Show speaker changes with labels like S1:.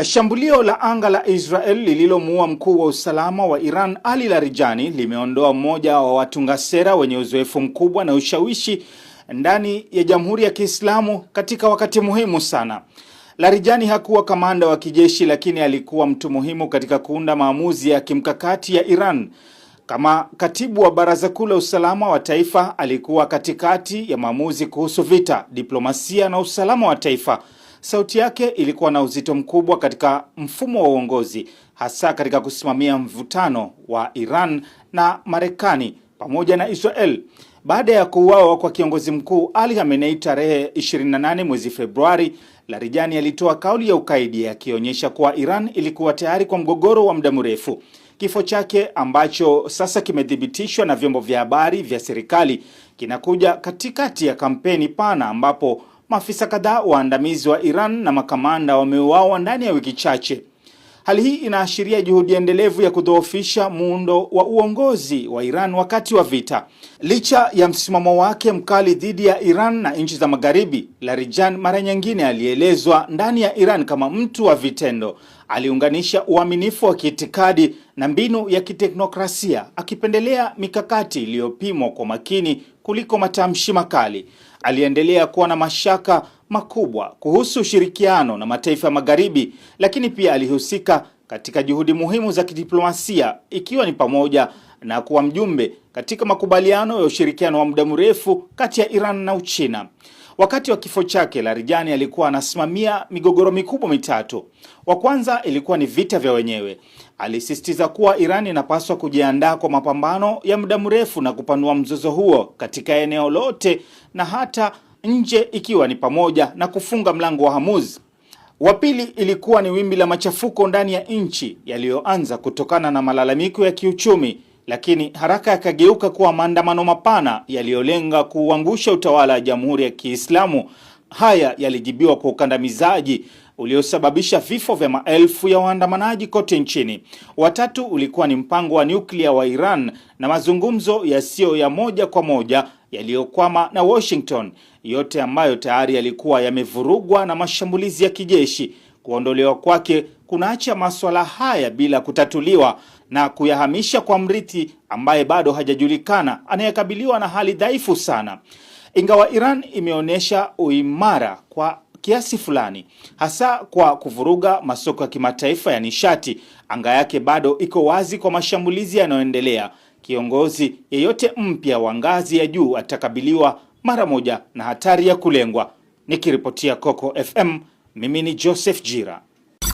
S1: Shambulio la anga la Israel lililomuua mkuu wa usalama wa Iran Ali Larijani limeondoa mmoja wa watunga sera wenye uzoefu mkubwa na ushawishi ndani ya Jamhuri ya Kiislamu katika wakati muhimu sana. Larijani hakuwa kamanda wa kijeshi, lakini alikuwa mtu muhimu katika kuunda maamuzi ya kimkakati ya Iran. Kama katibu wa Baraza Kuu la Usalama wa Taifa, alikuwa katikati ya maamuzi kuhusu vita, diplomasia na usalama wa taifa. Sauti yake ilikuwa na uzito mkubwa katika mfumo wa uongozi, hasa katika kusimamia mvutano wa Iran na Marekani pamoja na Israel. Baada ya kuuawa kwa kiongozi mkuu Ali Khamenei tarehe 28 mwezi Februari, Larijani alitoa kauli ya ukaidi akionyesha kuwa Iran ilikuwa tayari kwa mgogoro wa muda mrefu. Kifo chake, ambacho sasa kimethibitishwa na vyombo vya habari vya serikali, kinakuja katikati ya kampeni pana ambapo maafisa kadhaa waandamizi wa Iran na makamanda wameuawa ndani ya wiki chache. Hali hii inaashiria juhudi endelevu ya kudhoofisha muundo wa uongozi wa Iran wakati wa vita. Licha ya msimamo wake mkali dhidi ya Iran na nchi za Magharibi, Larijani mara nyingine alielezwa ndani ya Iran kama mtu wa vitendo. Aliunganisha uaminifu wa kiitikadi na mbinu ya kiteknokrasia, akipendelea mikakati iliyopimwa kwa makini kuliko matamshi makali. Aliendelea kuwa na mashaka makubwa kuhusu ushirikiano na mataifa ya Magharibi, lakini pia alihusika katika juhudi muhimu za kidiplomasia, ikiwa ni pamoja na kuwa mjumbe katika makubaliano ya ushirikiano wa muda mrefu kati ya Iran na Uchina. Wakati wa kifo chake, Larijani alikuwa anasimamia migogoro mikubwa mitatu. Wa kwanza ilikuwa ni vita vya wenyewe. Alisisitiza kuwa Iran inapaswa kujiandaa kwa mapambano ya muda mrefu na kupanua mzozo huo katika eneo lote na hata nje, ikiwa ni pamoja na kufunga mlango wa Hormuz. Wa pili ilikuwa ni wimbi la machafuko ndani ya nchi yaliyoanza kutokana na malalamiko ya kiuchumi, lakini haraka yakageuka kuwa maandamano mapana yaliyolenga kuangusha utawala wa Jamhuri ya Kiislamu. Haya yalijibiwa kwa ukandamizaji uliosababisha vifo vya maelfu ya waandamanaji kote nchini. Watatu ulikuwa ni mpango wa nyuklia wa Iran na mazungumzo yasiyo ya moja kwa moja yaliyokwama na Washington, yote ambayo tayari yalikuwa yamevurugwa na mashambulizi ya kijeshi. Kuondolewa kwake kunaacha masuala haya bila kutatuliwa na kuyahamisha kwa mrithi ambaye bado hajajulikana, anayekabiliwa na hali dhaifu sana. Ingawa Iran imeonyesha uimara kwa kiasi fulani, hasa kwa kuvuruga masoko ya kimataifa ya nishati, anga yake bado iko wazi kwa mashambulizi yanayoendelea. Kiongozi yeyote mpya wa ngazi ya juu atakabiliwa mara moja na hatari ya kulengwa. Nikiripotia Coco FM, mimi ni Joseph Jira.